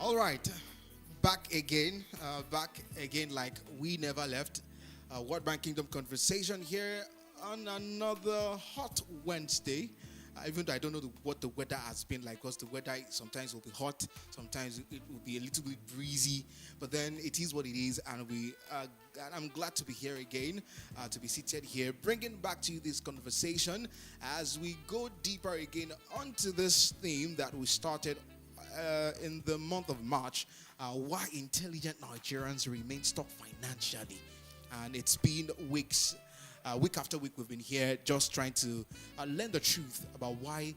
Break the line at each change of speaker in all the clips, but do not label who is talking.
All right, back again like we never left. World Bank Kingdom conversation here on another hot Wednesday. Even though I don't know what the weather has been like, because the weather sometimes will be hot, sometimes it will be a little bit breezy, but then it is what it is, and I'm glad to be here again, to be seated here, bringing back to you this conversation as we go deeper again onto this theme that we started in the month of March, why intelligent Nigerians remain stuck financially. And it's been weeks, week after week, we've been here just trying to learn the truth about why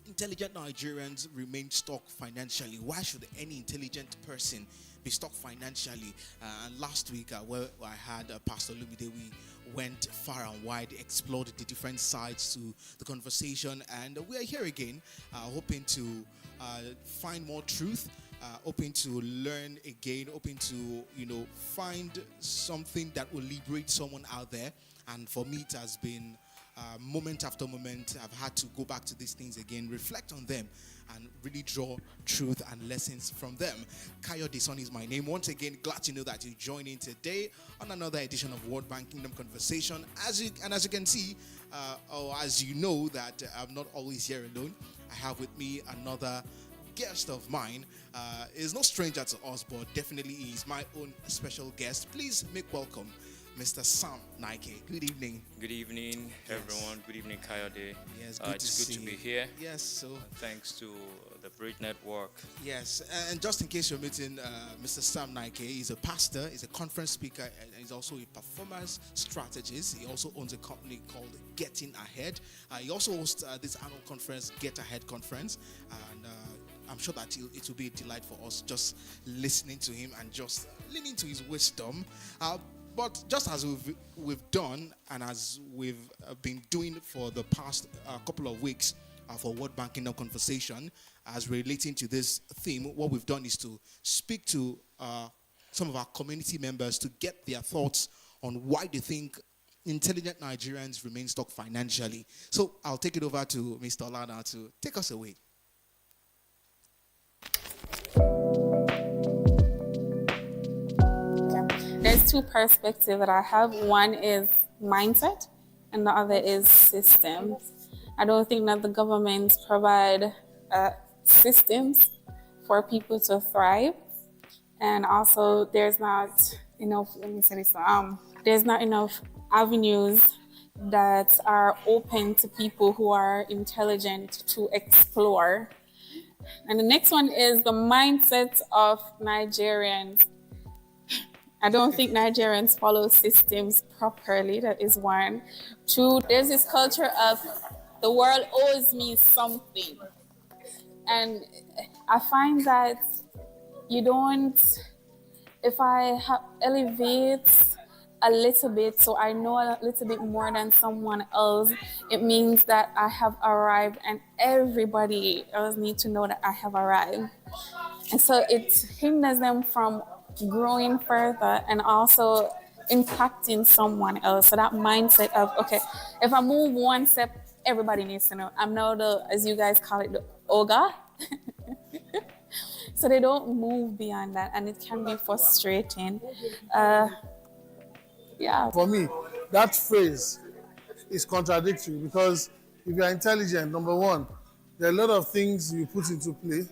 intelligent Nigerians remain stuck financially. Why should any intelligent person be stuck financially? And last week, where I had Pastor Lumide, we went far and wide, explored the different sides to the conversation, and we are here again, hoping to find more truth, hoping to learn again, hoping to find something that will liberate someone out there. And for me, it has been moment after moment. I've had to go back to these things again, reflect on them, and really draw truth and lessons from them. Kayode is my name. Once again, glad to know that you join in today on another edition of World Bank Kingdom Conversation. As you can see, or as you know, that I'm not always here alone. I have with me another guest of mine. Is no stranger to us, but definitely is my own special guest. Please make welcome Mr. Sam Naike. Good evening.
Good evening, everyone. Good evening, Kayode.
Yes,
It's good to be here.
Yes, so
Thanks to the Bridge Network.
yes, and just in case you're meeting Mr. Sam Naike, he's a pastor, he's a conference speaker, and he's also a performance strategist. He also owns a company called Getting Ahead. He also hosts this annual conference, Get Ahead Conference, and I'm sure that it will be a delight for us just listening to him and just leaning to his wisdom. But just as we've done, and as we've been doing for the past couple of weeks for World Bank Kingdom Conversation, as relating to this theme, what we've done is to speak to some of our community members to get their thoughts on why they think intelligent Nigerians remain stuck financially. So I'll take it over to Mr. Olana to take us away.
There's two perspectives that I have. One is mindset, and the other is systems. I don't think that the government provide systems for people to thrive, and also there's not enough. There's not enough avenues that are open to people who are intelligent to explore. And the next one is the mindset of Nigerians. I don't think Nigerians follow systems properly. That is one. Two, there's this culture of the world owes me something. And I find that if I elevate a little bit, so I know a little bit more than someone else, it means that I have arrived, and everybody else needs to know that I have arrived. And so it hinders them from growing further and also impacting someone else. So that mindset of, okay, if I move one step, everybody needs to know. I'm now as you guys call it, the ogre. So they don't move beyond that, and it can be frustrating.
For me, that phrase is contradictory, because if you're intelligent, number one, there are a lot of things you put into play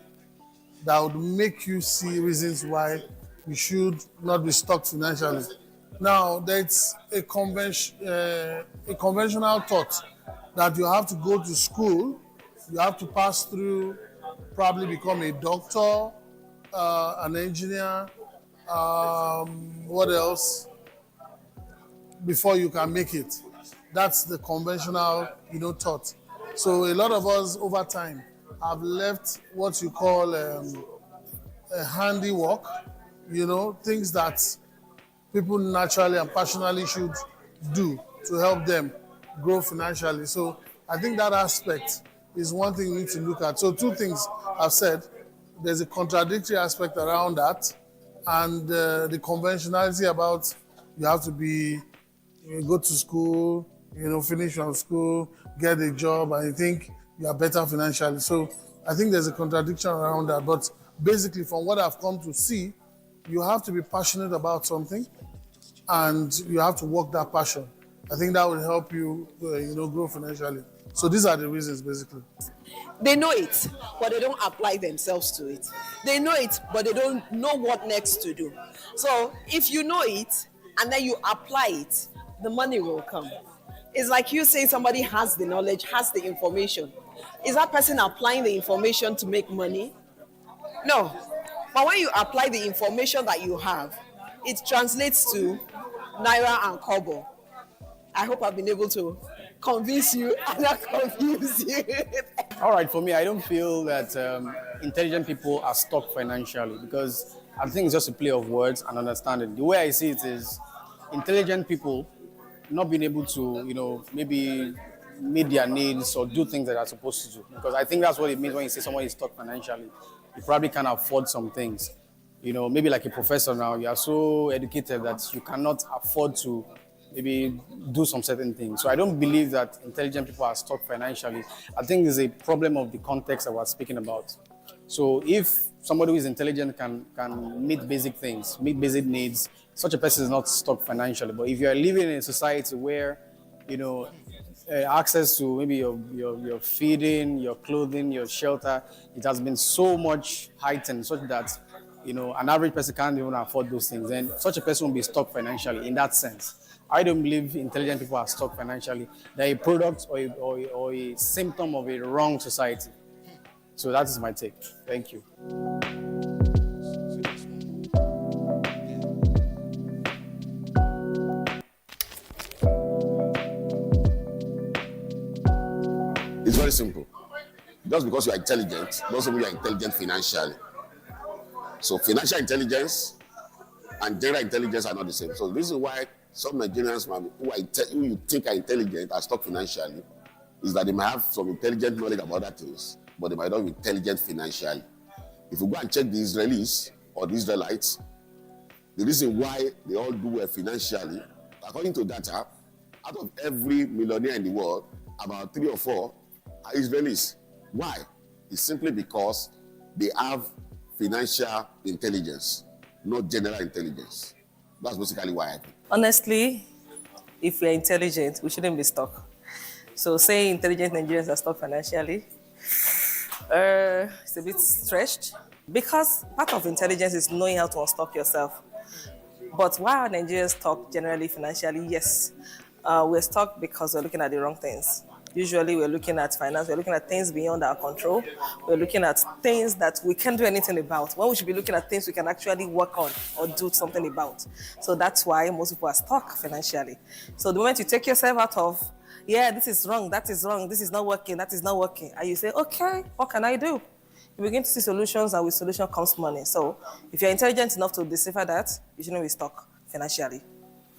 that would make you see reasons why you should not be stuck financially. Now, there's a conventional thought that you have to go to school, you have to pass through, probably become a doctor, an engineer, what else, before you can make it. That's the conventional, thought. So a lot of us over time have left what you call a handiwork, things that people naturally and passionately should do to help them grow financially. So I think that aspect is one thing we need to look at. So two things I've said. There's a contradictory aspect around that, and the conventionality about you have to go to school, finish from school, get a job, and you think you are better financially. So I think there's a contradiction around that. But basically, from what I've come to see, you have to be passionate about something, and you have to work that passion. I think that will help you, grow financially. So these are the reasons, basically.
They know it, but they don't apply themselves to it. They know it, but they don't know what next to do. So if you know it and then you apply it, the money will come. It's like you say somebody has the knowledge, has the information. Is that person applying the information to make money? No. But when you apply the information that you have, it translates to Naira and Kobo. I hope I've been able to convince you and not confuse you.
All right, for me, I don't feel that intelligent people are stuck financially, because I think it's just a play of words and understanding. The way I see it is intelligent people not being able to, maybe meet their needs or do things that they're supposed to do. Because I think that's what it means when you say someone is stuck financially. You probably can't afford some things. Maybe like a professor now, you are so educated that you cannot afford to maybe do some certain things. So I don't believe that intelligent people are stuck financially. I think it's a problem of the context that we're speaking about. So if somebody who is intelligent can meet basic things, meet basic needs, such a person is not stuck financially. But if you are living in a society where, access to maybe your feeding, your clothing, your shelter, it has been so much heightened such that, an average person can't even afford those things, then such a person will be stuck financially in that sense. I don't believe intelligent people are stuck financially. They're a product or a symptom of a wrong society. So that is my take. Thank you.
It's very simple. Just because you are intelligent doesn't mean you are intelligent financially. So financial intelligence and general intelligence are not the same. So this is why some Nigerians who you think are intelligent are stuck financially, is that they might have some intelligent knowledge about other things, but they might not be intelligent financially. If you go and check the Israelis or the Israelites, the reason why they all do well financially, according to data, out of every millionaire in the world, about 3 or 4 are Israelis. Why? It's simply because they have financial intelligence, not general intelligence. That's basically why I think.
Honestly, if we're intelligent, we shouldn't be stuck. So saying intelligent Nigerians are stuck financially, it's a bit stretched, because part of intelligence is knowing how to unstuck yourself. But why are Nigerians stuck generally financially? Yes, we're stuck because we're looking at the wrong things. Usually we're looking at finance, we're looking at things beyond our control. We're looking at things that we can't do anything about, when we should be looking at things we can actually work on or do something about. So that's why most people are stuck financially. So the moment you take yourself out of, this is wrong, that is wrong, this is not working, that is not working, and you say, okay, what can I do? You begin to see solutions, and with solution comes money. So if you're intelligent enough to decipher that, you shouldn't be stuck financially.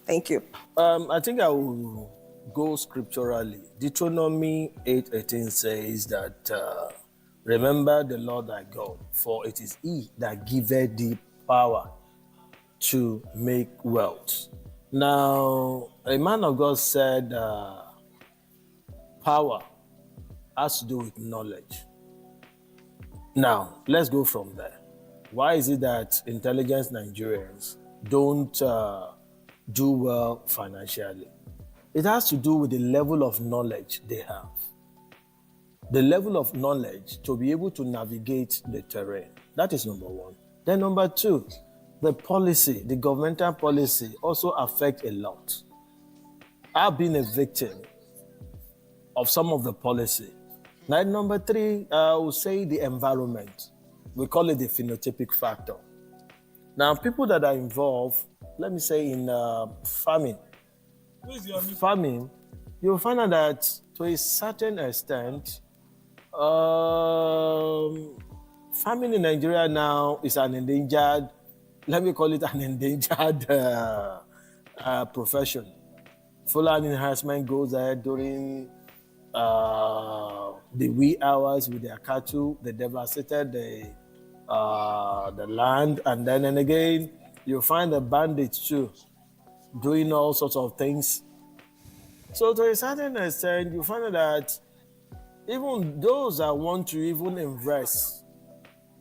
Thank you.
I think I will go scripturally. Deuteronomy 8:18 says that, remember the Lord thy God, for it is he that giveth thee power to make wealth. Now, a man of God said power has to do with knowledge. Now, let's go from there. Why is it that intelligent Nigerians don't do well financially? It has to do with the level of knowledge they have. The level of knowledge to be able to navigate the terrain. That is number one. Then number two, the policy, the governmental policy also affect a lot. I've been a victim of some of the policy. Now, number three, I would say the environment. We call it the phenotypic factor. Now, people that are involved, let me say in farming, you'll find out that to a certain extent, farming in Nigeria now is an endangered, let me call it an endangered profession. Fulani harassment goes ahead during the wee hours with their cattle. They devastated the land, and then and again, you find the bandits too, doing all sorts of things. So to a certain extent, you find that even those that want to even invest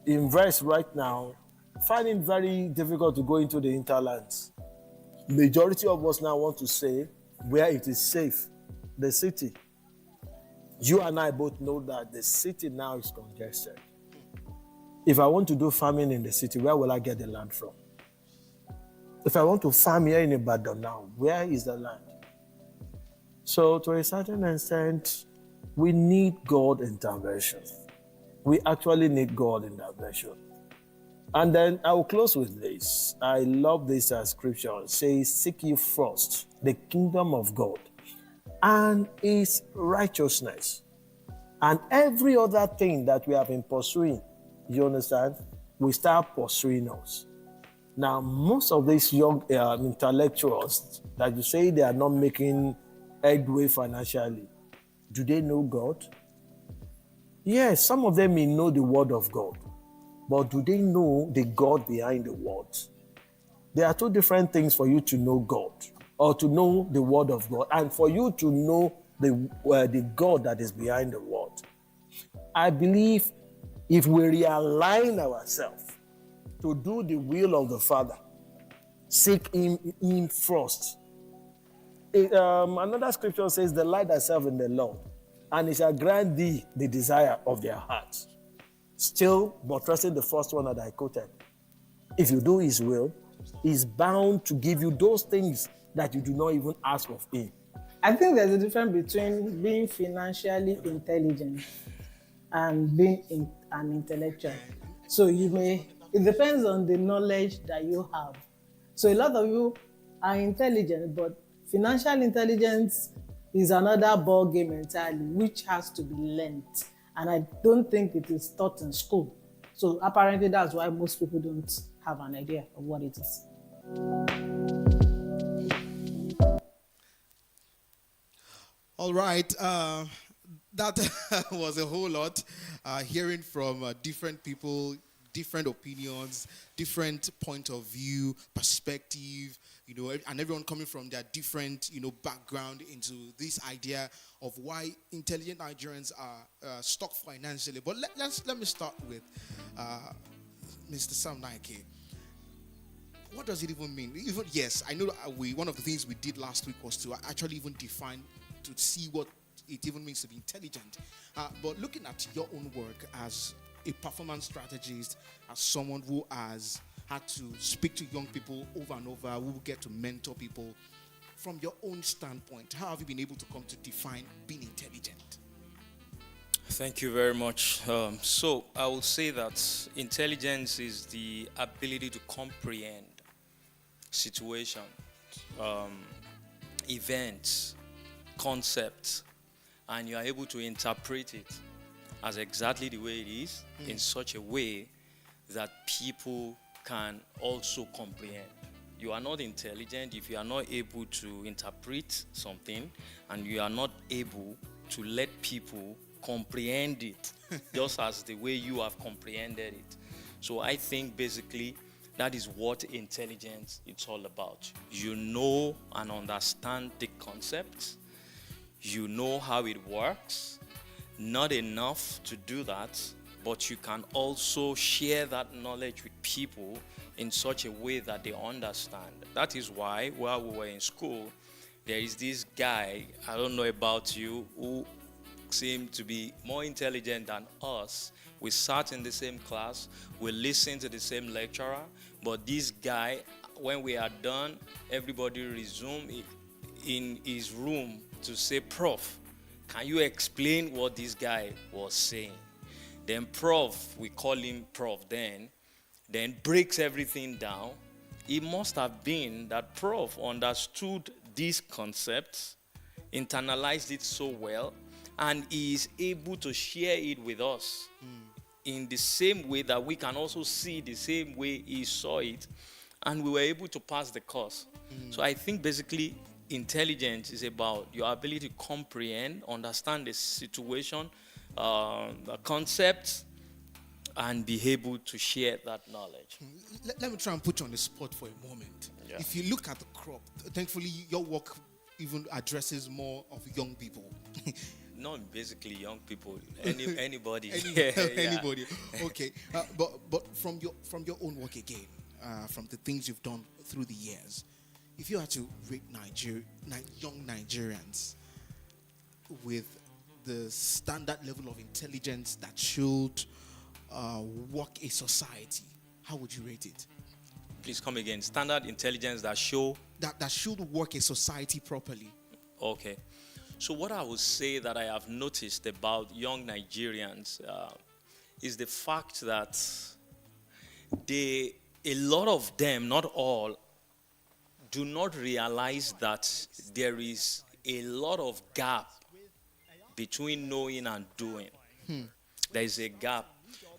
invest right now find it very difficult to go into the interlands. Majority of us now want to say where it is safe, the city. You and I both know that the city now is congested. If I want to do farming in the city, where will I get the land from? If I want to farm here in Ibadan now, where is the land? So to a certain extent, we need God intervention. We actually need God intervention. And then I will close with this. I love this scripture. It says, seek ye first the kingdom of God and his righteousness. And every other thing that we have been pursuing, you understand, we start pursuing us. Now, most of these young intellectuals that you say they are not making headway financially, do they know God? Yes, some of them may know the word of God, but do they know the God behind the word? There are two different things for you to know God or to know the word of God and for you to know the God that is behind the word. I believe if we realign ourselves to do the will of the Father, seek him first. Another scripture says, delight thyself in the Lord, and he shall grant thee the desire of their hearts. Still buttressing the first one that I quoted. If you do his will, he's bound to give you those things that you do not even ask of him.
I think there's a difference between being financially intelligent and being an intellectual. So it depends on the knowledge that you have. So a lot of you are intelligent, but financial intelligence is another ball game entirely, which has to be learned. And I don't think it is taught in school. So apparently that's why most people don't have an idea of what it is.
All right. That was a whole lot. Hearing from different people, different opinions, different point of view, perspective, and everyone coming from their different, background into this idea of why intelligent Nigerians are stuck financially. But let me start with Mr. Sam Naike. What does it even mean? Yes, I know one of the things we did last week was to actually even define, to see what it even means to be intelligent. But looking at your own work as a performance strategist, as someone who has had to speak to young people over and over, who get to mentor people, from your own standpoint, how have you been able to come to define being intelligent?
Thank you very much. So I would say that intelligence is the ability to comprehend situations, events, concepts, and you are able to interpret it as exactly the way it is in such a way that people can also comprehend. You are not intelligent if you are not able to interpret something and you are not able to let people comprehend it just as the way you have comprehended it. So I think basically that is what intelligence is all about. You know and understand the concepts. You know how it works. Not enough to do that, but you can also share that knowledge with people in such a way that they understand. That is why while we were in school, there is this guy, I don't know about you, who seemed to be more intelligent than us. We sat in the same class, we listened to the same lecturer, but this guy, when we are done, everybody resumed in his room to say, Prof, can you explain what this guy was saying? Then Prof, we call him Prof then breaks everything down. It must have been that Prof understood these concepts, internalized it so well, and is able to share it with us in the same way that we can also see the same way he saw it, and we were able to pass the course. So I think basically intelligence is about your ability to comprehend, understand the situation, the concepts, and be able to share that knowledge.
Let me try and put you on the spot for a moment.
Yeah.
If you look at the crop, thankfully your work even addresses more of young people.
not basically young people. Anybody.
Anybody. Okay. But from your own work again, from the things you've done through the years, if you had to rate young Nigerians with the standard level of intelligence that should work a society, how would you rate it?
Please come again. Standard intelligence that show
that should work a society properly.
Okay. So what I would say that I have noticed about young Nigerians is the fact that a lot of them, not all, do not realize that there is a lot of gap between knowing and doing. There is a gap.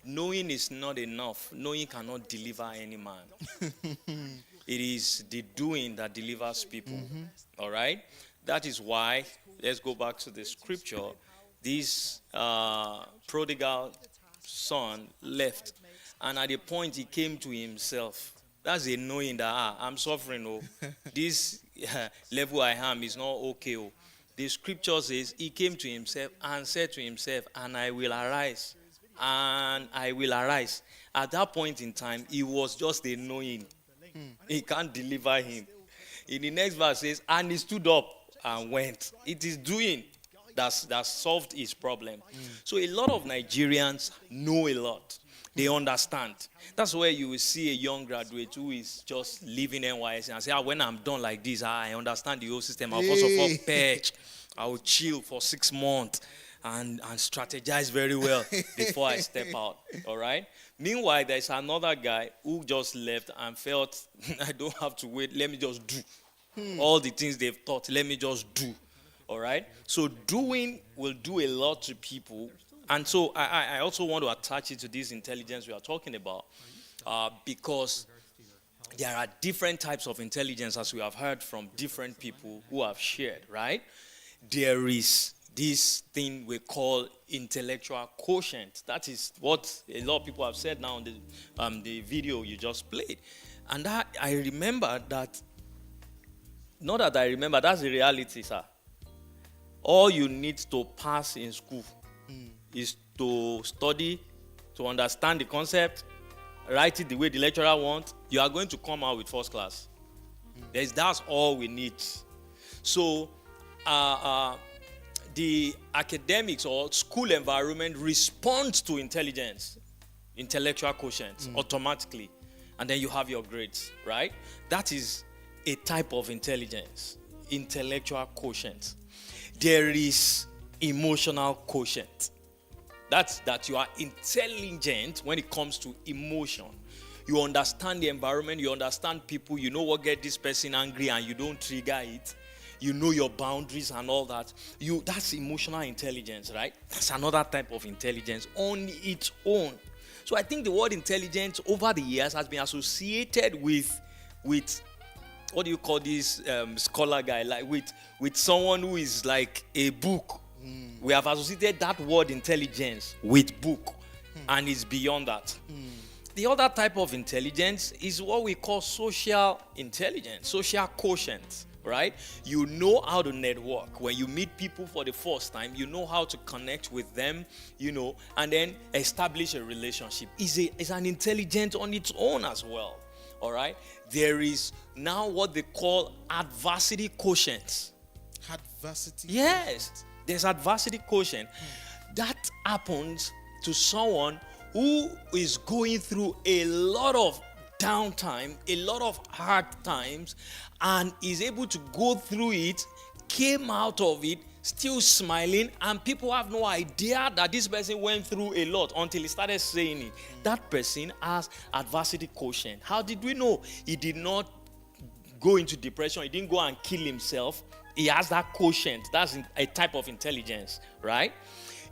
Knowing is not enough. Knowing cannot deliver any man. It is the doing that delivers people. All right? That is why, let's go back to the scripture. This prodigal son left. And at a point, he came to himself. That's a knowing that, I'm suffering. Oh, this level I am is not okay. Oh. The scripture says he came to himself and said to himself, and I will arise. And I will arise. At that point in time, it was just a knowing. He can't deliver him. In the next verse says, and he stood up and went. It is doing that solved his problem. So a lot of Nigerians know a lot. They understand. That's where you will see a young graduate who is just leaving NYS and say, when I'm done like this, I understand the whole system. I'll first of all patch. I will chill for 6 months. And strategize very well before I step out. All right? Meanwhile, there's another guy who just left and felt, I don't have to wait. Let me just do. All the things they've taught, let me just do. All right? So doing will do a lot to people. And so I also want to attach it to this intelligence we are talking about. Because there are different types of intelligence, as we have heard from different people who have shared, right? There is this thing we call intellectual quotient. That is what a lot of people have said now in the video you just played. And that, I remember that, not that I remember, that's the reality, sir. All you need to pass in school is to study, to understand the concept, write it the way the lecturer wants. You are going to come out with first class. That's all we need. So, the academics or school environment responds to intelligence, intellectual quotient, automatically. And then you have your grades, right? That is a type of intelligence, intellectual quotient. There is emotional quotient. That's that you are intelligent when it comes to emotion. You understand the environment, you understand people, you know what gets this person angry and you don't trigger it. You know your boundaries and all that. That's emotional intelligence, right? That's another type of intelligence on its own. So I think the word intelligence over the years has been associated with what do you call this scholar guy? Like with someone who is like a book. We have associated that word intelligence with book. And it's beyond that. The other type of intelligence is what we call social intelligence, social quotient. Right? You know how to network. When you meet people for the first time, you know how to connect with them, and then establish a relationship. It's an intelligence on its own as well. All right? There is now what they call adversity quotient.
Adversity?
Yes. There's adversity quotient. That happens to someone who is going through a lot of downtime, a lot of hard times, and is able to go through it, came out of it, still smiling, and people have no idea that this person went through a lot until he started saying it. That person has adversity quotient. How did we know? He did not go into depression. He didn't go and kill himself. He has that quotient. That's a type of intelligence, right?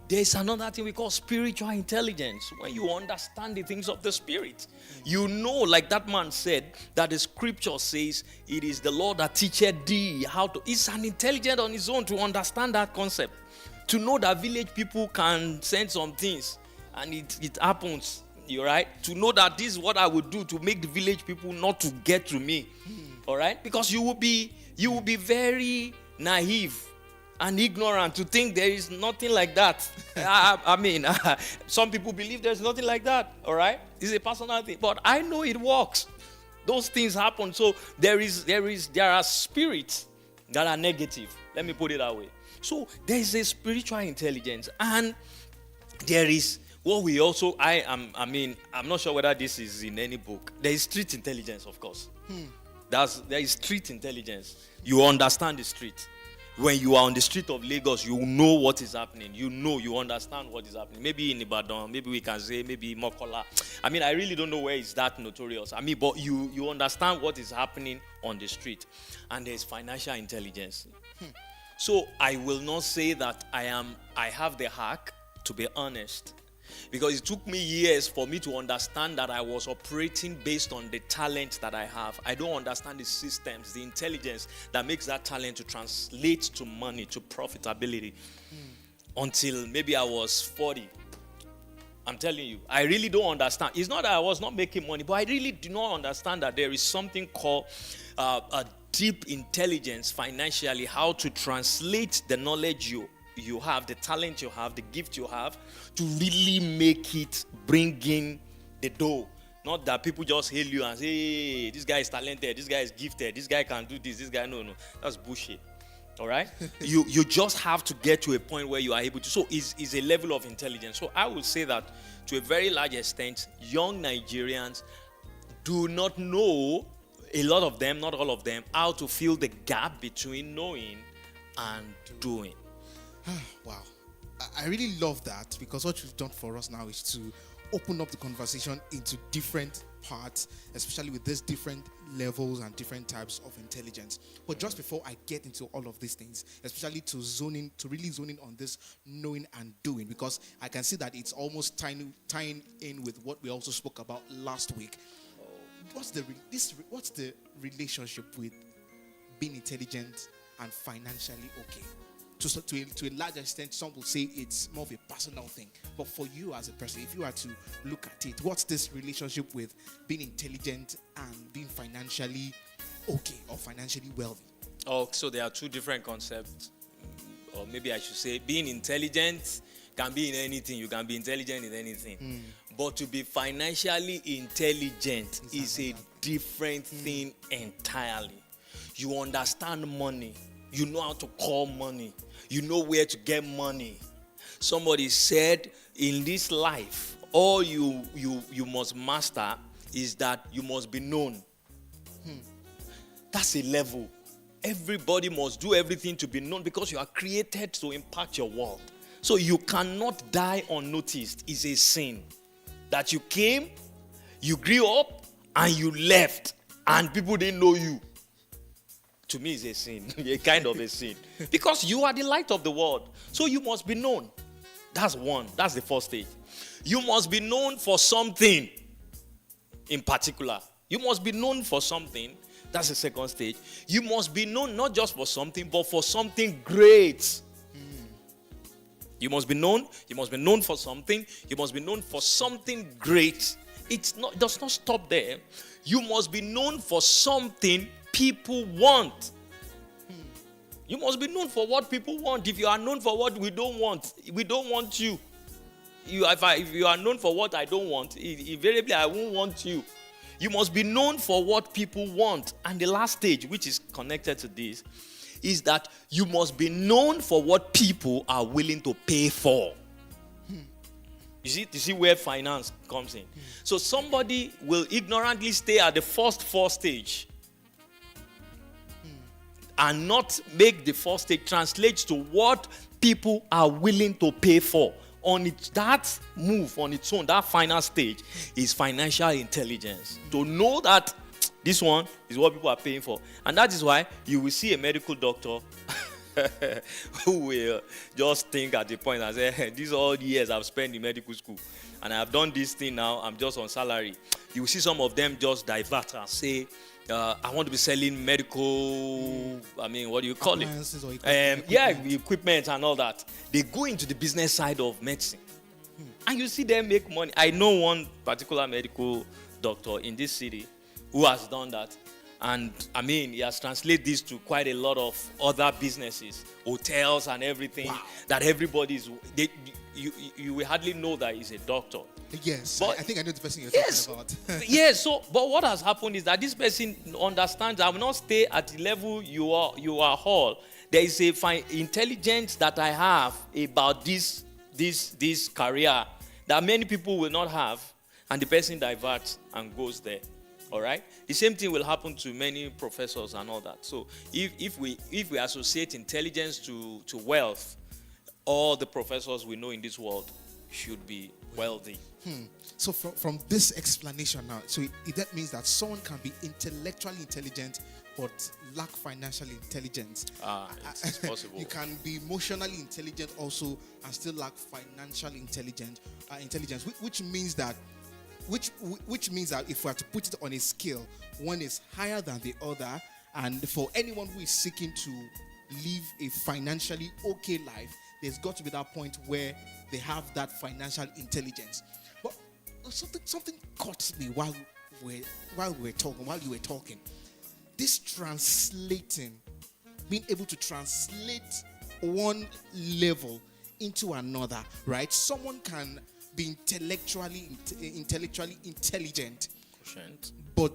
There's another thing we call spiritual intelligence. When you understand the things of the spirit, you know, like that man said, that the scripture says it is the Lord that teacheth thee how to. It's an intelligence on his own to understand that concept. To know that village people can send some things and it happens. You're right. To know that this is what I would do to make the village people not to get to me. All right? Because you will be very naive and ignorant to think there is nothing like that. I mean, some people believe there's nothing like that, all right? It's a personal thing, but I know it works. Those things happen. So there are spirits that are negative. Let me put it that way. So there is a spiritual intelligence, and there is what we also, I'm not sure whether this is in any book. There is street intelligence, of course. There is street intelligence. You understand the street. When you are on the street of Lagos, you know what is happening. You understand what is happening. Maybe in Ibadan, maybe we can say, maybe Mokola. I mean, I really don't know where it's that notorious. I mean, but you understand what is happening on the street. And there's financial intelligence. So I will not say that I have the hack, to be honest. Because it took me years for me to understand that I was operating based on the talent that I have. I don't understand the systems, the intelligence that makes that talent to translate to money, to profitability. Until maybe I was 40. I'm telling you, I really don't understand. It's not that I was not making money, but I really do not understand that there is something called a deep intelligence financially, how to translate the knowledge you have, the talent you have, the gift you have, to really make it bring in the dough. Not that people just hail you and say, hey, this guy is talented, this guy is gifted, this guy can do this guy, no. That's bullshit. All right? you just have to get to a point where you are able to. So it's a level of intelligence. So I would say that to a very large extent, young Nigerians do not know, a lot of them, not all of them, how to fill the gap between knowing and doing.
Wow. I really love that, because what you've done for us now is to open up the conversation into different parts, especially with these different levels and different types of intelligence. But just before I get into all of these things, especially to really zoning on this knowing and doing, because I can see that it's almost tying in with what we also spoke about last week. What's the relationship with being intelligent and financially okay? To a large extent, some will say it's more of a personal thing. But for you as a person, if you are to look at it, what's this relationship with being intelligent and being financially okay or financially wealthy?
Oh, so there are two different concepts. Or maybe I should say being intelligent can be in anything. You can be intelligent in anything. But to be financially intelligent is a different thing entirely. You understand money. You know how to call money. You know where to get money. Somebody said, in this life, all you must master is that you must be known. That's a level. Everybody must do everything to be known, because you are created to impact your world. So you cannot die unnoticed. It's a sin. That you came, you grew up, and you left, and people didn't know you. To me, it's a sin, a kind of a sin. Because you are the light of the world. So you must be known. That's one. That's the first stage. You must be known for something in particular. You must be known for something. That's the second stage. You must be known not just for something, but for something great. You must be known. You must be known for something. You must be known for something great. It does not stop there. You must be known for something people want. You must be known for what people want. If you are known for what we don't want you. If you are known for what I don't want, invariably I won't want you. You must be known for what people want. And the last stage, which is connected to this, is that you must be known for what people are willing to pay for. You see where finance comes in. So somebody will ignorantly stay at the first four stage and not make the first stage translate to what people are willing to pay for. That move on its own, that final stage, is financial intelligence. To know that this one is what people are paying for. And that is why you will see a medical doctor who will just think at the point and say, hey, these are all the years I've spent in medical school, and I've done this thing now, I'm just on salary. You will see some of them just divert and say, I want to be selling medical, what do you call it? Equipment and all that. They go into the business side of medicine. And you see them make money. I know one particular medical doctor in this city who has done that. And I mean, he has translated this to quite a lot of other businesses, hotels and everything.
Wow.
That everybody's, you will hardly know that he's a doctor.
Yes,
But-
I think I know the person you're
Yes,
talking about.
yes. So, but what has happened is that this person understands I will not stay at the level you are all. There is a fine intelligence that I have about this career that many people will not have, and the person diverts and goes there. All right. The same thing will happen to many professors and all that. So, if we associate intelligence to wealth, all the professors we know in this world should be wealthy.
So from this explanation now, so that means that someone can be intellectually intelligent but lack financial intelligence.
It's possible.
You can be emotionally intelligent also and still lack financial intelligence, which means that if we have to put it on a scale, one is higher than the other, and for anyone who is seeking to live a financially okay life, there's got to be that point where they have that financial intelligence. But something caught me while you were talking. This translating, being able to translate one level into another, right? Someone can be intellectually intelligent, but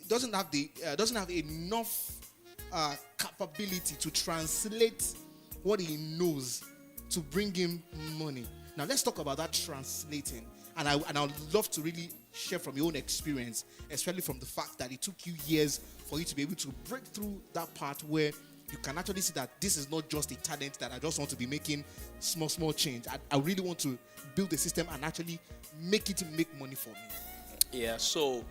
doesn't have enough capability to translate what he knows to bring him money. Now let's talk about that translating, and I would love to really share from your own experience, especially from the fact that it took you years for you to be able to break through that part where you can actually see that this is not just a talent that I just want to be making small change. I really want to build a system and actually make it make money for me.
Yeah, so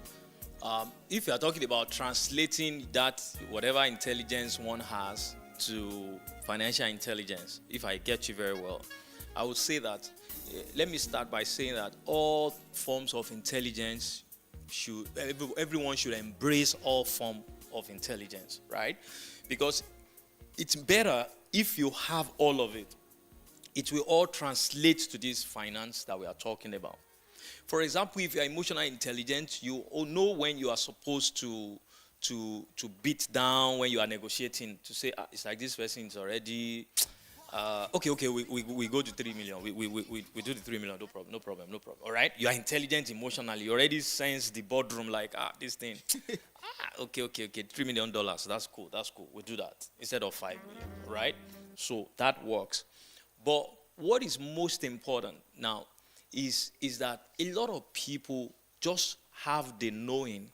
if you are talking about translating that whatever intelligence one has to financial intelligence, if I get you very well, I would say that, let me start by saying that all forms of intelligence everyone should embrace all forms of intelligence, right? Because it's better if you have all of it. It will all translate to this finance that we are talking about. For example, if you are emotionally intelligent, you all know when you are supposed to beat down when you are negotiating, to say, it's like this person is already, okay, we go to 3 million. We do the 3 million, no problem. All right? You are intelligent emotionally. You already sense the boardroom like, this thing. Okay, $3 million. That's cool. We'll do that instead of 5 million, right? So that works. But what is most important now is that a lot of people just have the knowing,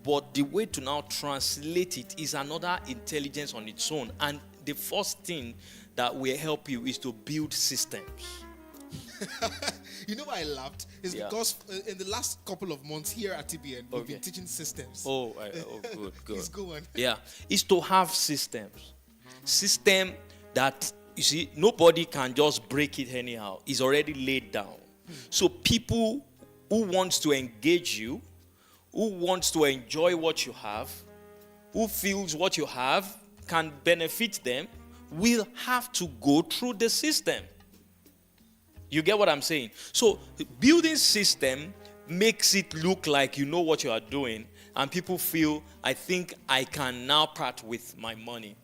but the way to now translate it is another intelligence on its own. And the first thing that will help you is to build systems.
You know why I laughed? It's because in the last couple of months here at TBN, we've been teaching systems.
Good.
Please go on.
Yeah, is to have systems. System that, you see, nobody can just break it anyhow. It's already laid down. So people who wants to engage you, who wants to enjoy what you have, who feels what you have can benefit them, will have to go through the system. You get what I'm saying? So building system makes it look like you know what you are doing, and people feel, I think I can now part with my money.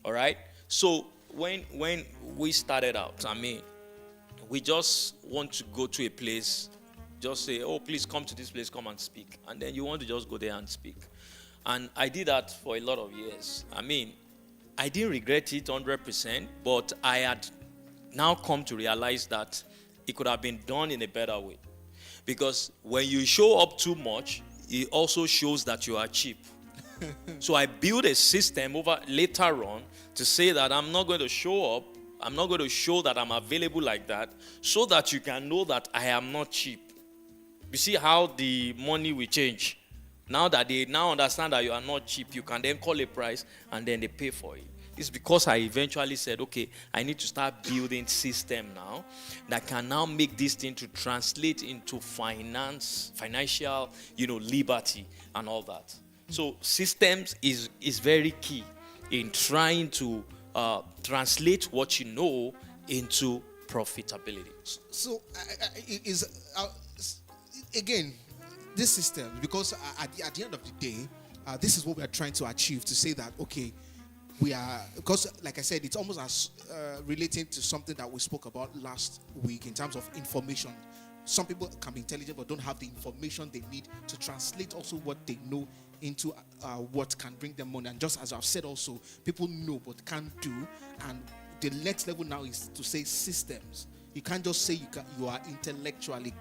All right? So when we started out, we just want to go to a place, just say, oh, please come to this place, come and speak. And then you want to just go there and speak. And I did that for a lot of years. I didn't regret it 100%, but I had now come to realize that it could have been done in a better way. Because when you show up too much, it also shows that you are cheap. So I built a system later on to say that I'm not going to show up, I'm not going to show that I'm available like that, so that you can know that I am not cheap. You see how the money will change. Now that they now understand that you are not cheap, you can then call a price and then they pay for it. It's because I eventually said, okay, I need to start building system now that can now make this thing to translate into financial, liberty and all that. So systems is very key in trying to translate what you know into profitability.
So again, this system, because at the end of the day, this is what we are trying to achieve, to say that, okay, we are, because like I said, it's almost as relating to something that we spoke about last week in terms of information. Some people can be intelligent but don't have the information they need to translate also what they know into what can bring them money. And just as I've said also, people know but can't do. And the next level now is to say systems. You can't just say you are intellectually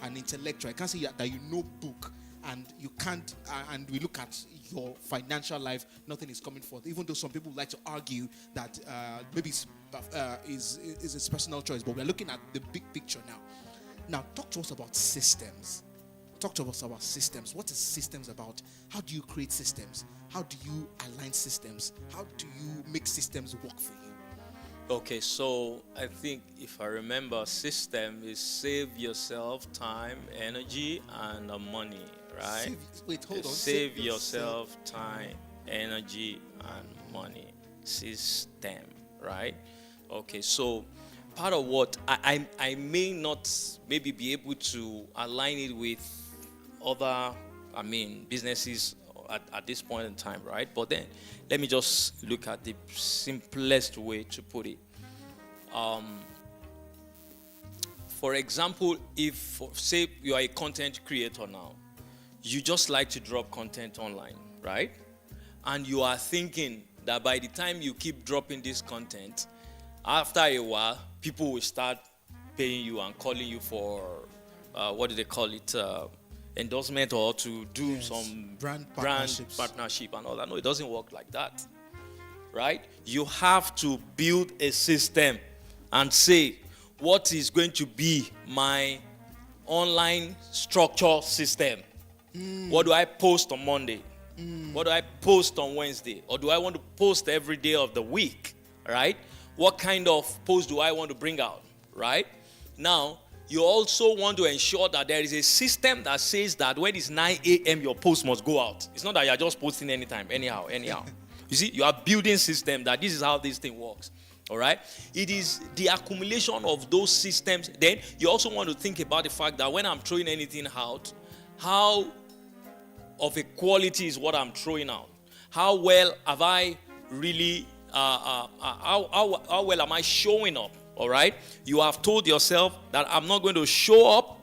an intellectual. I can't say that you know book, and you can't. And we look at your financial life, nothing is coming forth. Even though some people like to argue that maybe it's its personal choice, but we're looking at the big picture now. Now, talk to us about systems. Talk to us about systems. What is systems about? How do you create systems? How do you align systems? How do you make systems work for you?
Okay, so I think if I remember, system is save yourself time, energy, and money, right? Save yourself time, energy, and money. System, right? Okay, so part of what I may not maybe be able to align it with other, businesses at this point in time, right? But then let me just look at the simplest way to put it. For example, if say you are a content creator now, you just like to drop content online, right? And you are thinking that by the time you keep dropping this content, after a while, people will start paying you and calling you for what do they call it? Endorsement, or to do some brand partnership and all that. No, it doesn't work like that, right? You have to build a system and say, what is going to be my online structure system? What do I post on Monday? What do I post on Wednesday? Or do I want to post every day of the week, right? What kind of post do I want to bring out, right? Now, you also want to ensure that there is a system that says that when it's 9 a.m., your post must go out. It's not that you're just posting anytime, anyhow. You see, you are building system that this is how this thing works, all right? It is the accumulation of those systems. Then you also want to think about the fact that when I'm throwing anything out, how of a quality is what I'm throwing out? How well have I really, how well am I showing up? All right, you have told yourself that I'm not going to show up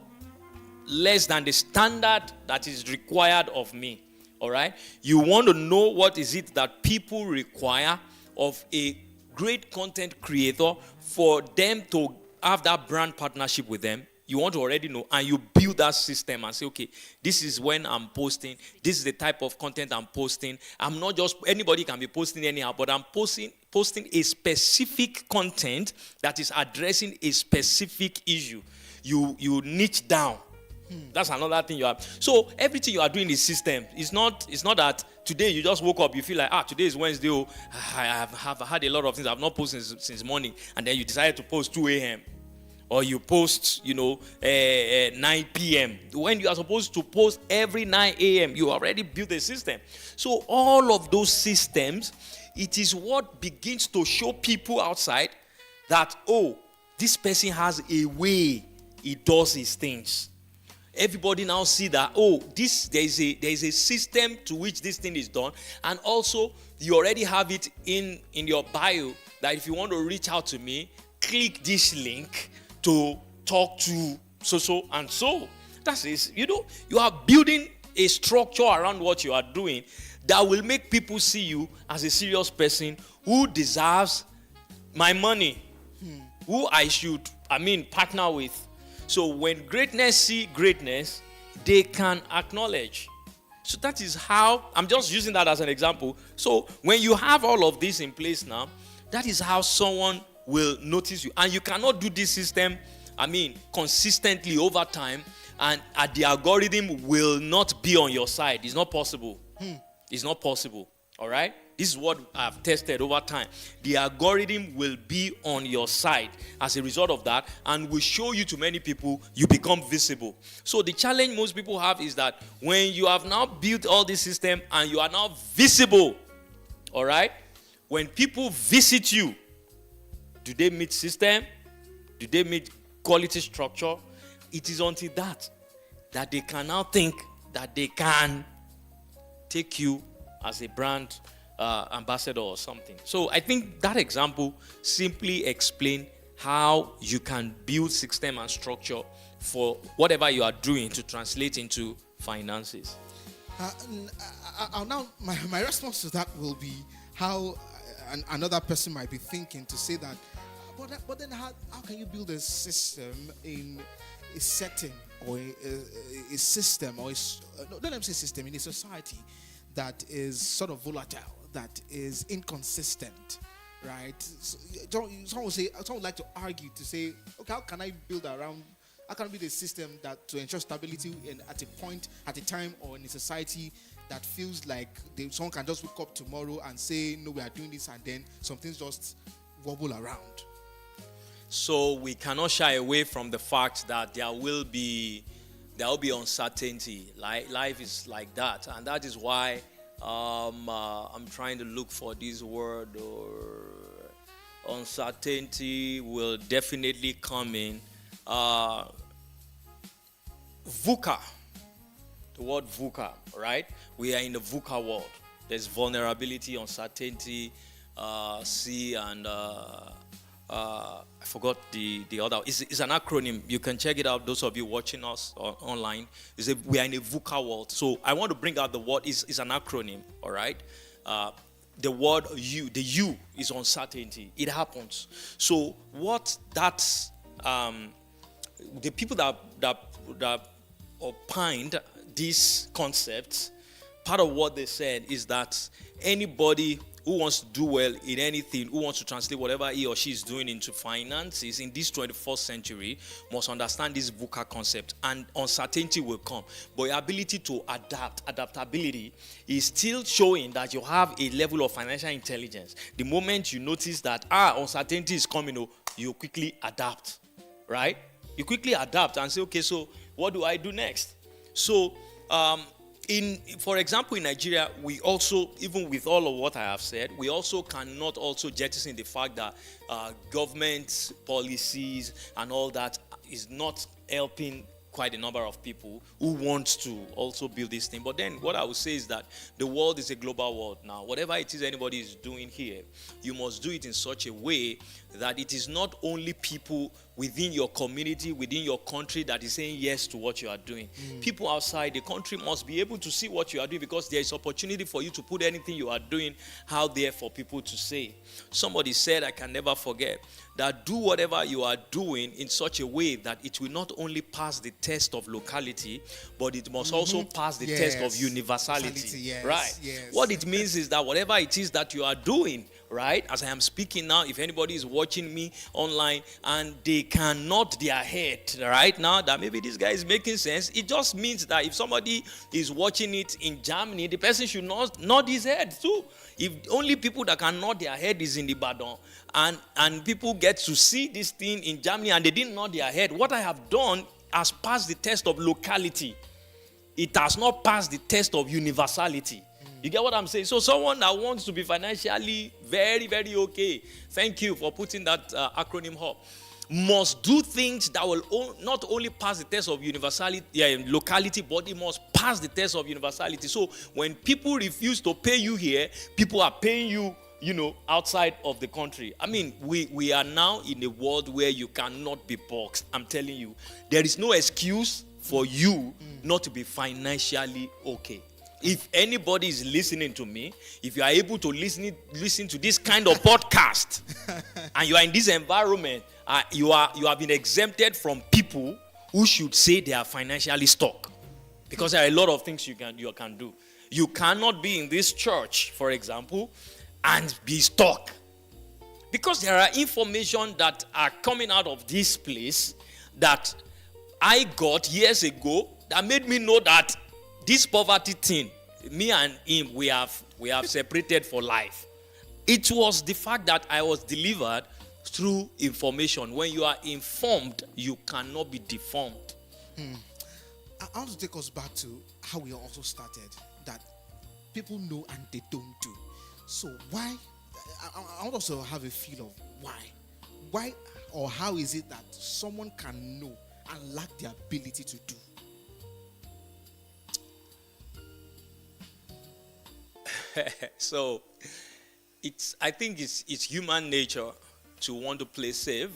less than the standard that is required of me. All right, you want to know what is it that people require of a great content creator for them to have that brand partnership with them. You want to already know, and you build that system and say, okay, this is when I'm posting. This is the type of content I'm posting. I'm not just, anybody can be posting anyhow, but I'm posting a specific content that is addressing a specific issue. You niche down. That's another thing you have. So everything you are doing is system. It's not that today you just woke up, you feel like, today is Wednesday. Oh, I have had a lot of things I've not posted since morning, and then you decided to post 2 a.m. Or you post, 9 p.m. When you are supposed to post every 9 a.m., you already built a system. So all of those systems, it is what begins to show people outside that, oh, this person has a way he does his things. Everybody now see that, oh, there is a system to which this thing is done. And also, you already have it in your bio that if you want to reach out to me, click this link to talk to so and so. That is, you are building a structure around what you are doing that will make people see you as a serious person who deserves my money, who I should, partner with. So when greatness see greatness, they can acknowledge. So that is how, I'm just using that as an example. So when you have all of this in place now, that is how someone will notice you. And you cannot do this system, consistently over time, and the algorithm will not be on your side. It's not possible. It's not possible. All right? This is what I've tested over time. The algorithm will be on your side as a result of that, and will show you to many people, you become visible. So the challenge most people have is that when you have now built all this system and you are now visible, all right? When people visit you, do they meet system? Do they meet quality structure? It is until that that they can now think that they can take you as a brand ambassador or something. So I think that example simply explains how you can build system and structure for whatever you are doing to translate into finances.
Now, my response to that will be how another person might be thinking to say that, but then how can you build a system in a setting or a system or let me say system in a society that is sort of volatile, that is inconsistent, right? So, someone would like to argue to say, okay, how can I build a system that to ensure stability at a time or in a society that feels like someone can just wake up tomorrow and say, no, we are doing this, and then some things just wobble around.
So we cannot shy away from the fact that there will be uncertainty. Life is like that, and that is why I'm trying to look for this word. Or uncertainty will definitely come in. VUCA, the word VUCA, right? We are in the VUCA world. There's vulnerability, uncertainty, and I forgot the other. It's an acronym. You can check it out, those of you watching us online. We are in a VUCA world. So I want to bring out the word. It's an acronym, all right? The word the U is uncertainty. It happens. So what that's the people that opined this concept, part of what they said is that anybody who wants to do well in anything, who wants to translate whatever he or she is doing into finances in this 21st century must understand this VUCA concept, and uncertainty will come. But your ability to adaptability is still showing that you have a level of financial intelligence. The moment you notice that uncertainty is coming, you quickly adapt, right? You quickly adapt and say, okay, so what do I do next? So, for example, in Nigeria, we also, even with all of what I have said, we also cannot also jettison the fact that government policies and all that is not helping quite a number of people who want to also build this thing. But then what I would say is that the world is a global world now. Whatever it is anybody is doing here, you must do it in such a way that it is not only people within your community, within your country that is saying yes to what you are doing. People outside the country must be able to see what you are doing, because there is opportunity for you to put anything you are doing out there for people to say. Somebody said, I can never forget, that do whatever you are doing in such a way that it will not only pass the test of locality, but it must also pass the test of universality.
Yes,
right?
yes.
What it means is that whatever it is that you are doing, right, as I am speaking now, if anybody is watching me online and they can nod their head right now that maybe this guy is making sense, it just means that if somebody is watching it in Germany, the person should nod his head too. If only people that can nod their head is in Ibadan, and people get to see this thing in Germany and they didn't nod their head, what I have done has passed the test of locality. It has not passed the test of universality. You get what I'm saying? So someone that wants to be financially very, very okay, thank you for putting that acronym up, must do things that will not only pass the test of universality, locality, but it must pass the test of universality. So when people refuse to pay you here, people are paying you, outside of the country. I mean, we are now in a world where you cannot be boxed. I'm telling you, there is no excuse for you not to be financially okay. If anybody is listening to me, if you are able to listen to this kind of podcast, and you are in this environment, you have been exempted from people who should say they are financially stuck, because there are a lot of things you can do. You cannot be in this church, for example, and be stuck, because there are information that are coming out of this place that I got years ago that made me know that this poverty thing, me and him, we have separated for life. It was the fact that I was delivered through information. When you are informed, you cannot be deformed.
I want to take us back to how we also started, that people know and they don't do. So why? I want also have a feel of why or how is it that someone can know and lack the ability to do?
So I think it's human nature to want to play safe.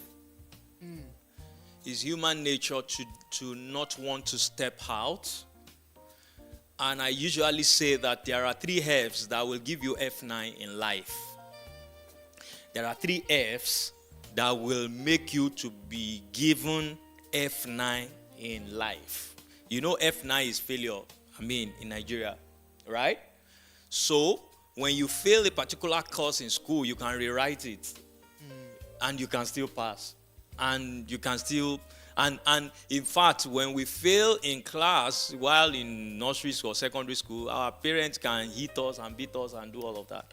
It's human nature to not want to step out. And I usually say that there are 3 F's that will give you F9 in life. There are 3 F's that will make you to be given F9 in life. You know F9 is failure, in Nigeria, right? So when you fail a particular course in school, you can rewrite it. And you can still pass. And you can still... And in fact, when we fail in class while in nursery school or secondary school, our parents can hit us and beat us and do all of that.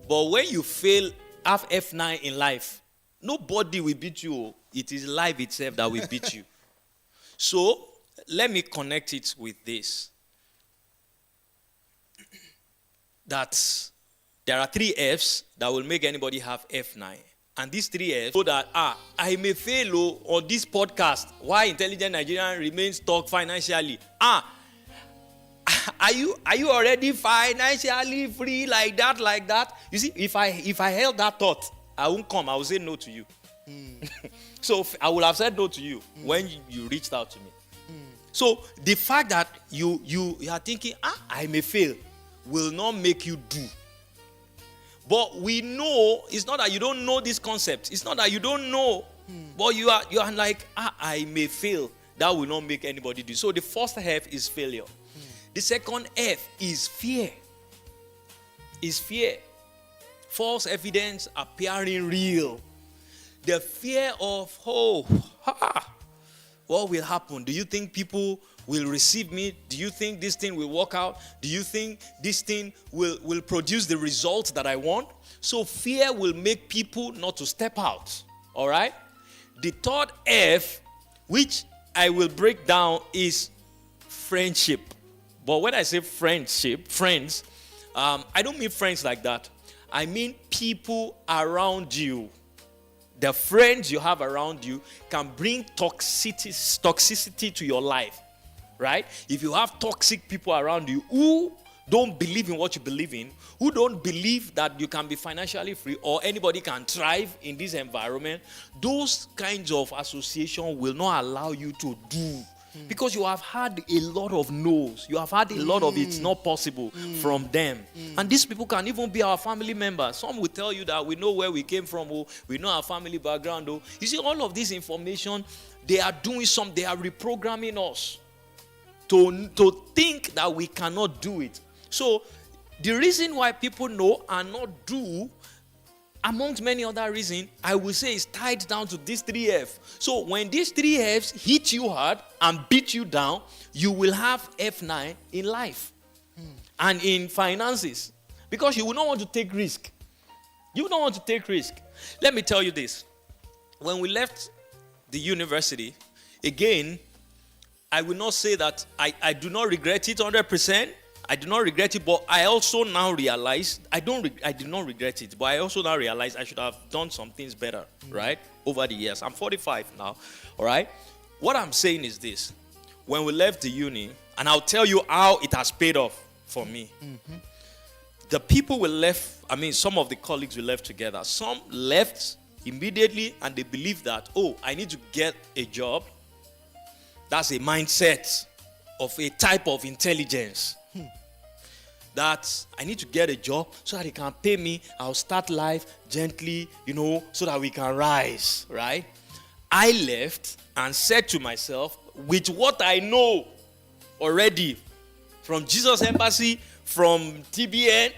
But when you fail, have F9 in life, nobody will beat you. It is life itself that will beat you. So let me connect it with this. That there are 3 F's that will make anybody have F9. And these 3 F's, so that I may fail on this podcast. Why intelligent Nigerian remains stuck financially? Are you already financially free like that? You see, if I held that thought, I won't come. I will say no to you. So I would have said no to you when you reached out to me. So the fact that you are thinking, I may fail, will not make you do. But we know it's not that you don't know this concept. It's not that you don't know, but you are like, I may fail. That will not make anybody do. So the first F is failure. The second F is fear. Is fear. False evidence appearing real. The fear of, what will happen? Do you think people will receive me? Do you think this thing will work out? Do you think this thing will produce the results that I want? So fear will make people not to step out. All right? The third F, which I will break down, is friendship. But when I say friendship, friends, I don't mean friends like that. I mean people around you. The friends you have around you can bring toxicity to your life. Right? If you have toxic people around you who don't believe in what you believe in, who don't believe that you can be financially free or anybody can thrive in this environment, those kinds of association will not allow you to do. Because you have had a lot of no's. You have had a lot of it's not possible from them. And these people can even be our family members. Some will tell you that we know where we came from, we know our family background. You see, all of this information, they are doing something, they are reprogramming us to think that we cannot do it. So the reason why people know and not do, amongst many other reasons, I will say is tied down to these 3 F's. So when these 3 F's hit you hard and beat you down, you will have F9 in life and in finances, because you will not want to take risk. You don't want to take risk. Let me tell you this. When we left the university, again, I will not say that I do not regret it 100%. I do not regret it, but I also now realize I did not regret it, but I also now realize I should have done some things better, right? Over the years. I'm 45 now, all right? What I'm saying is this. When we left the uni, and I'll tell you how it has paid off for me. The people we left, some of the colleagues we left together, some left immediately and they believed that, I need to get a job. That's a mindset of a type of intelligence. That I need to get a job so that they can pay me. I'll start life gently, so that we can rise, right? I left and said to myself, with what I know already from Jesus Embassy, from TBN,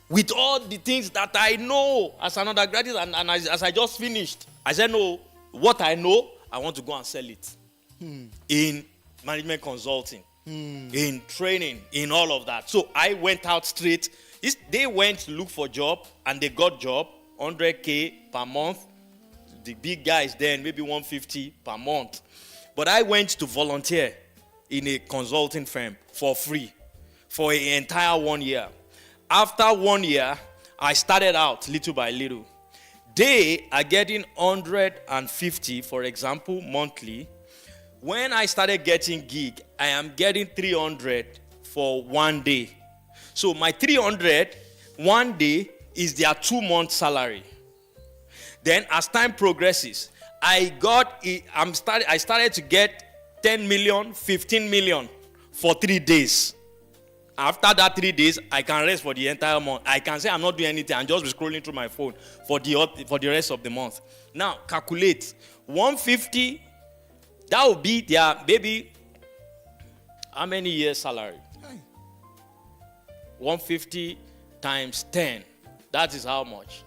with all the things that I know as an undergraduate and as I just finished, I said, no, what I know, I want to go and sell it in management consulting. In training, in all of that. So I went out straight. They went to look for job and they got job, 100K per month. The big guys then, maybe 150 per month. But I went to volunteer in a consulting firm for free for an entire 1 year. After 1 year, I started out little by little. They are getting 150, for example, monthly. When I started getting gig, I am getting 300 for 1 day. So my 300, one day is their 2-month salary. Then as time progresses, I started to get 10 million, 15 million for 3 days. After that 3 days, I can rest for the entire month. I can say I'm not doing anything and just be scrolling through my phone for the rest of the month. Now, calculate 150. That would be their baby. How many years salary? 150 times 10. That is how much?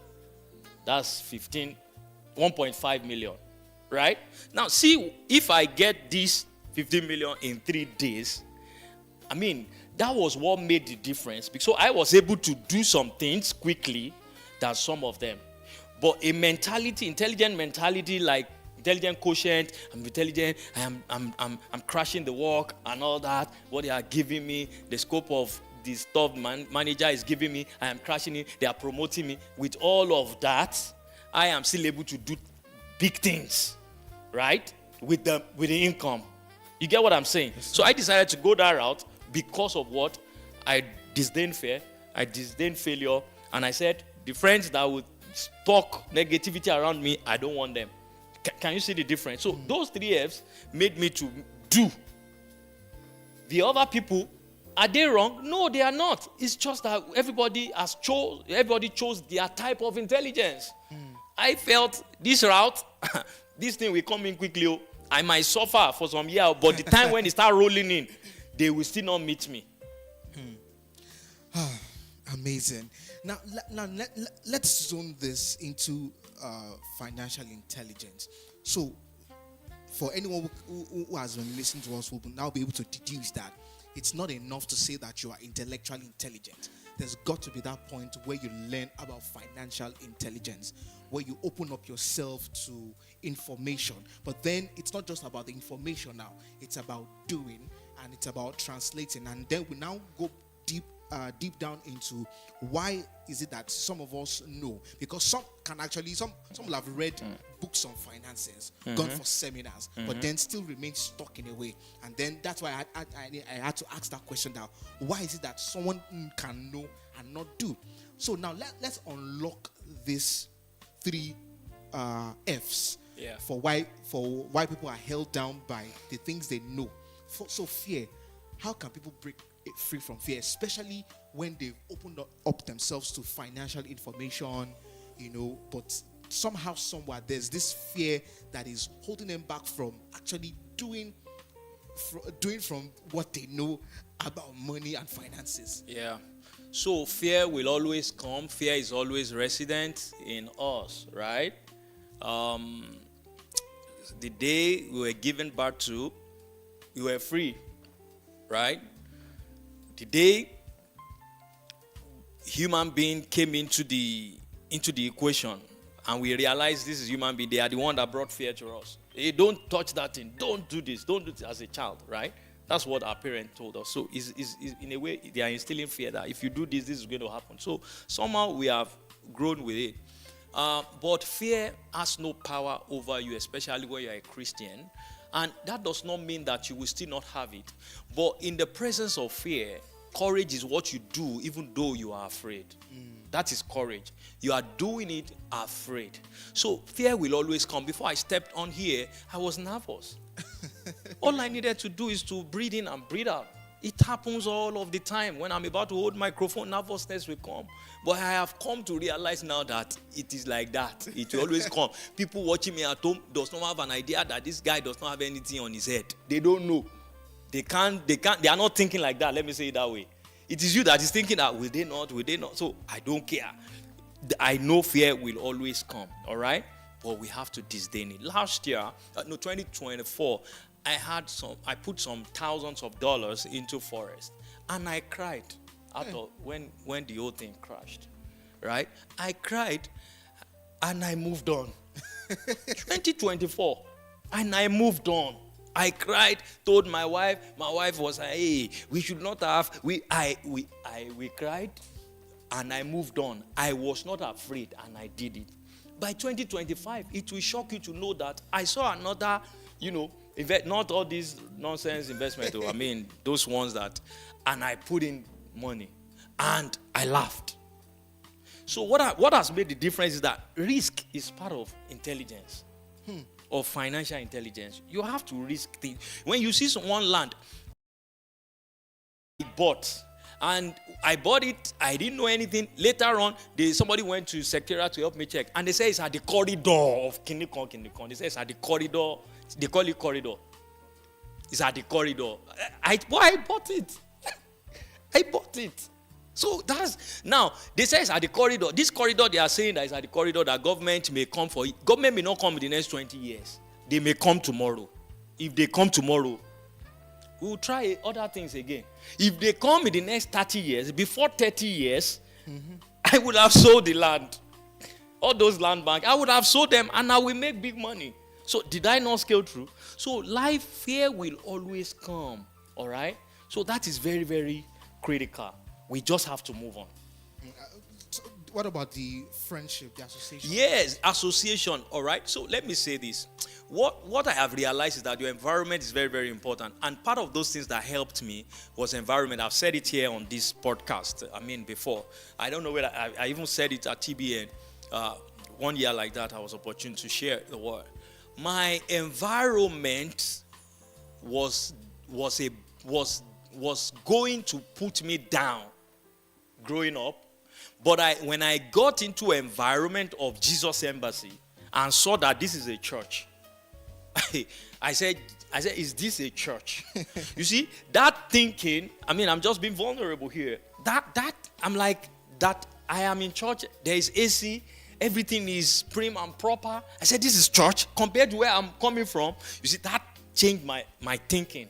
That's 1.5 million. Right? Now, see, if I get this 15 million in 3 days, I mean, that was what made the difference. So I was able to do some things quickly than some of them. But a mentality, intelligent mentality, like intelligent quotient, I'm intelligent, I'm crashing the work and all that, what they are giving me, the scope of the stuff manager is giving me, I am crashing it, they are promoting me. With all of that, I am still able to do big things, right? With the income. You get what I'm saying? So I decided to go that route because of what? I disdain fear, I disdain failure, and I said, the friends that would talk negativity around me, I don't want them. Can you see the difference? So those 3 F's made me to do. The other people, are they wrong? No, they are not. It's just that everybody chose their type of intelligence. I felt this route, this thing will come in quickly. I might suffer for some years, but the time when they start rolling in, they will still not meet me.
Amazing. Now, let's zone this into financial intelligence. So, for anyone who has been listening to us, will now be able to deduce that it's not enough to say that you are intellectually intelligent. There's got to be that point where you learn about financial intelligence, where you open up yourself to information. But then it's not just about the information now. It's about doing, and it's about translating. And then we now go deep down into why is it that some of us know, because some will have read books on finances, gone for seminars, but then still remain stuck in a way. And then that's why I had to ask that question now. Why is it that someone can know and not do? So now let's unlock these 3 F's for why people are held down by the things they know. So fear, how can people break free from fear, especially when they've opened up themselves to financial information, but somehow, somewhere, there's this fear that is holding them back from actually doing from what they know about money and finances.
Yeah. So fear will always come. Fear is always resident in us, right? The day we were given birth to, we were free, right? The day human being came into the equation and we realized this is human being, they are the one that brought fear to us. Hey, don't touch that thing. Don't do this as a child, right? That's what our parents told us. So is in a way, they are instilling fear that if you do this is going to happen. So somehow we have grown with it. But fear has no power over you, especially when you're a Christian. And that does not mean that you will still not have it. But in the presence of fear, courage is what you do even though you are afraid. That is courage. You are doing it afraid. So fear will always come. Before I stepped on here, I was nervous. All I needed to do is to breathe in and breathe out. It happens all of the time. When I'm about to hold microphone, nervousness will come. But I have come to realize now that it is like that. It will always come. People watching me at home does not have an idea that this guy does not have anything on his head. They don't know. They are not thinking like that. Let me say it that way. It is you that is thinking that will they not? So I don't care. I know fear will always come. All right? But we have to disdain it. Last year, 2024, I put some thousands of dollars into forest, and I cried when the whole thing crashed, right? I cried, and I moved on. 2024, and I moved on. I cried, told my wife. My wife was like, "Hey, we should not have." We cried, and I moved on. I was not afraid, and I did it. By 2025, it will shock you to know that I saw another, not all these nonsense investment. I mean, those ones and I put in money and I laughed. So what has made the difference is that risk is part of intelligence, of financial intelligence. You have to risk things. When you see someone land, bought, and I bought it, I didn't know anything. Later on, somebody went to secretariat to help me check, and they say it's at the corridor of Kinikon. They say it's at the corridor. They call it corridor. It's at the corridor. I bought it. I bought it. So now they say it's at the corridor. This corridor they are saying that it's at the corridor that government may come for it. Government may not come in the next 20 years. They may come tomorrow. If they come tomorrow, we will try other things again. If they come in the next 30 years, before 30 years, I would have sold the land. All those land banks, I would have sold them and I will make big money. So did I not scale through? So life fear will always come. All right? So that is very, very critical. We just have to move on.
So what about the friendship, the association?
Yes, association. All right. So let me say this. What I have realized is that your environment is very, very important. And part of those things that helped me was environment. I've said it here on this podcast. Before. I don't know whether I even said it at TBN. 1 year like that, I was opportune to share the word. My environment was going to put me down growing up. But when I got into an environment of Jesus Embassy and saw that this is a church, I said, is this a church? You see, that thinking, I'm just being vulnerable here. That I'm like, that I am in church, there is AC, everything is prim and proper. I said, this is church compared to where I'm coming from. You see, that changed my thinking.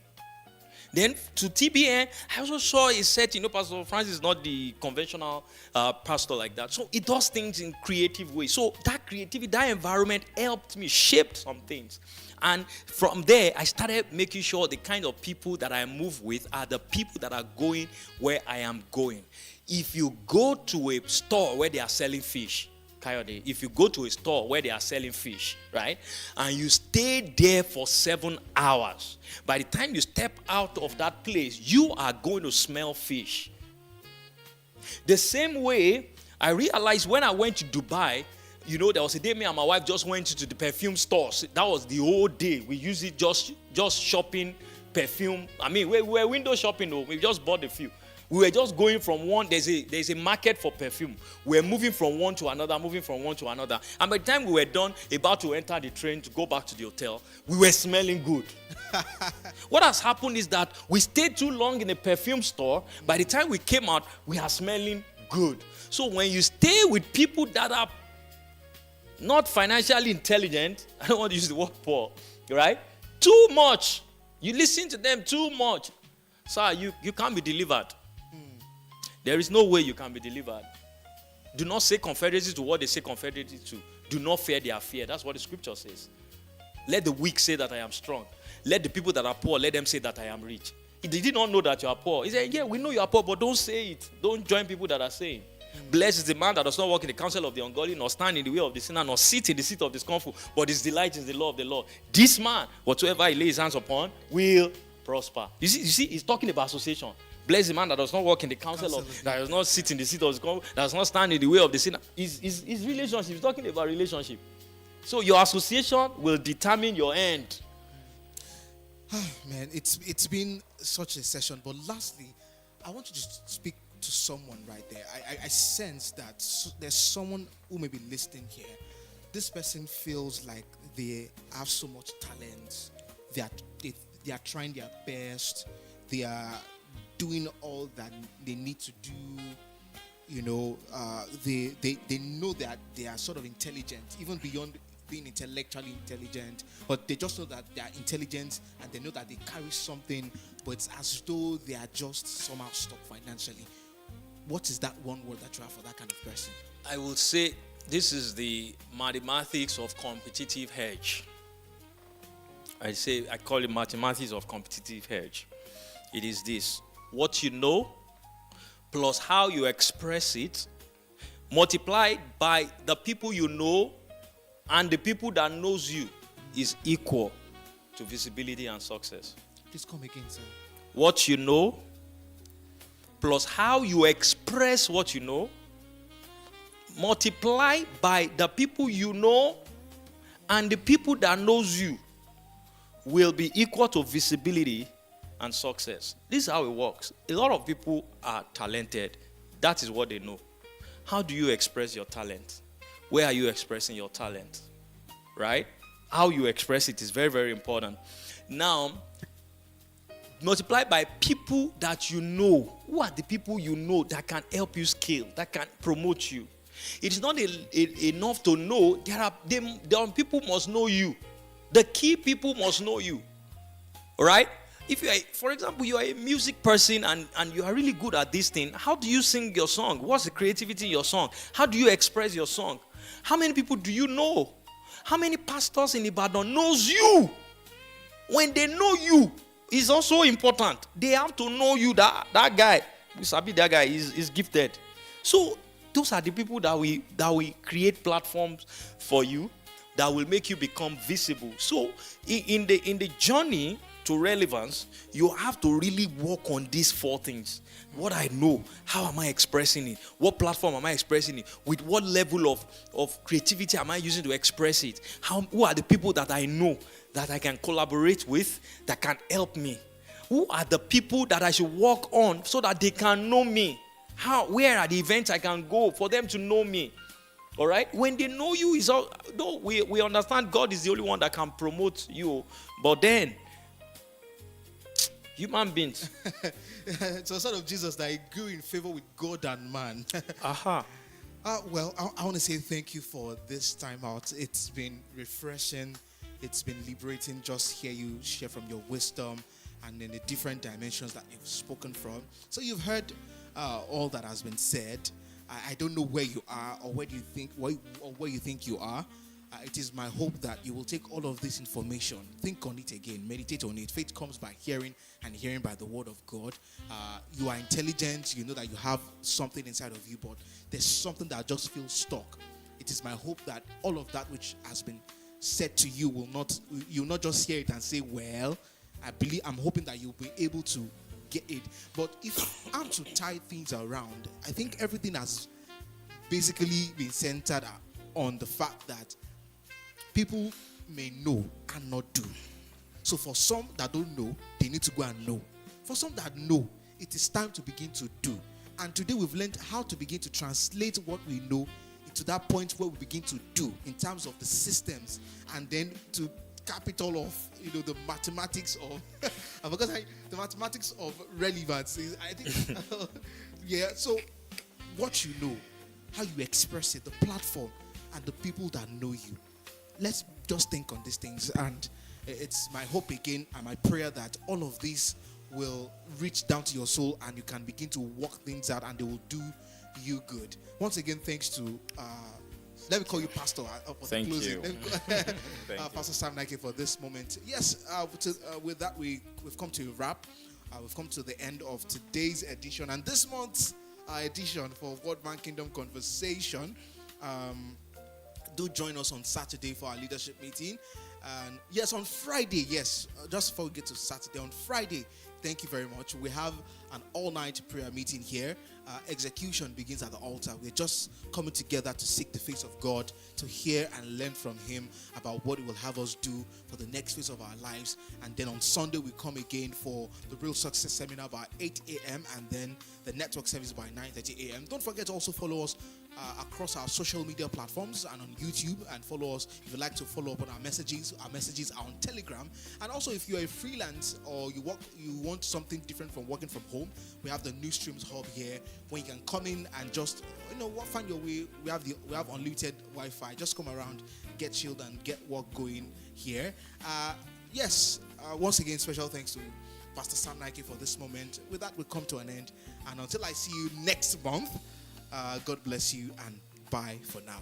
Then to TBN, I also saw a setting. Pastor Francis is not the conventional pastor like that. So he does things in creative ways. So that creativity, that environment helped me, shaped some things. And from there, I started making sure the kind of people that I move with are the people that are going where I am going. If you go to a store where they are selling fish, Kayode, if you go to a store where they are selling fish, right, and you stay there for 7 hours, by the time you step out of that place, you are going to smell fish. The same way, I realized when I went to Dubai, there was a day me and my wife just went to the perfume stores. That was the whole day. We used it just shopping perfume. We were window shopping though. We just bought a few. We were just going from one, there's a market for perfume. We were moving from one to another. And by the time we were done, about to enter the train to go back to the hotel, we were smelling good. What has happened is that we stayed too long in a perfume store. By the time we came out, we are smelling good. So when you stay with people that are not financially intelligent, I don't want to use the word poor, right? Too much. You listen to them too much. Sir, you can't be delivered. There is no way you can be delivered. Do not say confederacy to what they say confederacy to. Do not fear their fear. That's what the scripture says. Let the weak say that I am strong. Let the people that are poor, let them say that I am rich. They did not know that you are poor. He said, yeah, we know you are poor, but don't say it. Don't join people that are saying. Blessed is the man that does not walk in the counsel of the ungodly, nor stand in the way of the sinner, nor sit in the seat of the scornful, but his delight is the law of the Lord. This man, whatsoever he lays his hands upon, will prosper. You see, he's talking about association. Blessed the man that does not walk in the counsel of, that does not sit in the seat of the scornful, that does not stand in the way of the sinner. His relationship. He's talking about relationship. So your association will determine your end.
Man, it's been such a session. But lastly, I want you to speak to someone right there. I sense that there's someone who may be listening here. This person feels like they have so much talent. They are trying their best. They are doing all that they need to do. They know that they are sort of intelligent, even beyond being intellectually intelligent, but they just know that they are intelligent and they know that they carry something, but it's as though they are just somehow stuck financially. What is that one word that you have for that kind of person?
I will say this is the mathematics of competitive hedge. I call it mathematics of competitive hedge. It is this: what you know plus how you express it, multiplied by the people you know and the people that knows you, is equal to visibility and success.
Please come again, sir.
What you know plus how you express what you know, multiply by the people you know, and the people that knows you will be equal to visibility and success. This is how it works. A lot of people are talented. That is what they know. How do you express your talent? Where are you expressing your talent? Right? How you express it is very, very important. Now, multiply by people that you know. Who are the people you know that can help you scale, that can promote you? It is not enough to know. There are people must know you. The key people must know you. All right? If you are, for example, you are a music person and you are really good at this thing, how do you sing your song? What's the creativity in your song? How do you express your song? How many people do you know? How many pastors in Ibadan knows you? When they know you, it's also important. They have to know you, that guy. Sabi, that guy is gifted. So those are the people that we create platforms for you that will make you become visible. So in the journey to relevance, you have to really work on these 4 things. What I know, how am I expressing it? What platform am I expressing it? With what level of creativity am I using to express it? Who are the people that I know that I can collaborate with, that can help me? Who are the people that I should work on so that they can know me? Where are the events I can go for them to know me? All right? When they know you, we understand God is the only one that can promote you. But then, human beings.
It's a sort of Jesus that he grew in favor with God and man.
Aha.
Well, I want to say thank you for this time out. It's been refreshing. It's been liberating. Just hear you share from your wisdom and in the different dimensions that you've spoken from. So you've heard all that has been said. I don't know where you are or where you think you are. It is my hope that you will take all of this information, think on it again, meditate on it. Faith comes by hearing, and hearing by the word of God. You are intelligent. You know that you have something inside of you, but there's something that just feels stuck. It is my hope that all of that which has been said to you you'll not just hear it and say, well, I'm hoping that you'll be able to get it. But if I'm to tie things around, I think everything has basically been centered on the fact that people may know and not do. So for some that don't know, they need to go and know. For some that know, it is time to begin to do. And today we've learned how to begin to translate what we know into that point where we begin to do in terms of the systems, and then to cap it all off, the mathematics of the mathematics of relevance. I think yeah. So what you know, how you express it, the platform, and the people that know you. Let's just think on these things, and it's my hope again and my prayer that all of these will reach down to your soul and you can begin to work things out and they will do you good. Once again, thanks to let me call you Pastor for
Thank
the closing.
you.
Pastor Sam Naike for this moment. Yes, with that we've come to a wrap. We've come to the end of today's edition and this month's edition for Word Man Kingdom Conversation. Do join us on Saturday for our leadership meeting. And yes, on Friday, just before we get to Saturday, on Friday, thank you very much. We have an all-night prayer meeting here. Execution begins at the altar. We're just coming together to seek the face of God, to hear and learn from Him about what He will have us do for the next phase of our lives. And then on Sunday, we come again for the Real Success Seminar by 8 a.m. and then the network service by 9:30 a.m. Don't forget to also follow us across our social media platforms and on YouTube, and follow us if you'd like to follow up on our messages. Our messages are on Telegram. And also, if you're a freelance or you want something different from working from home, we have the New Streams Hub here where you can come in and just find your way. We have unlimited Wi-Fi. Just come around, get chilled, and get work going here. Once again, special thanks to Pastor Sam Naike for this moment. With that, we come to an end. And until I see you next month, God bless you and bye for now.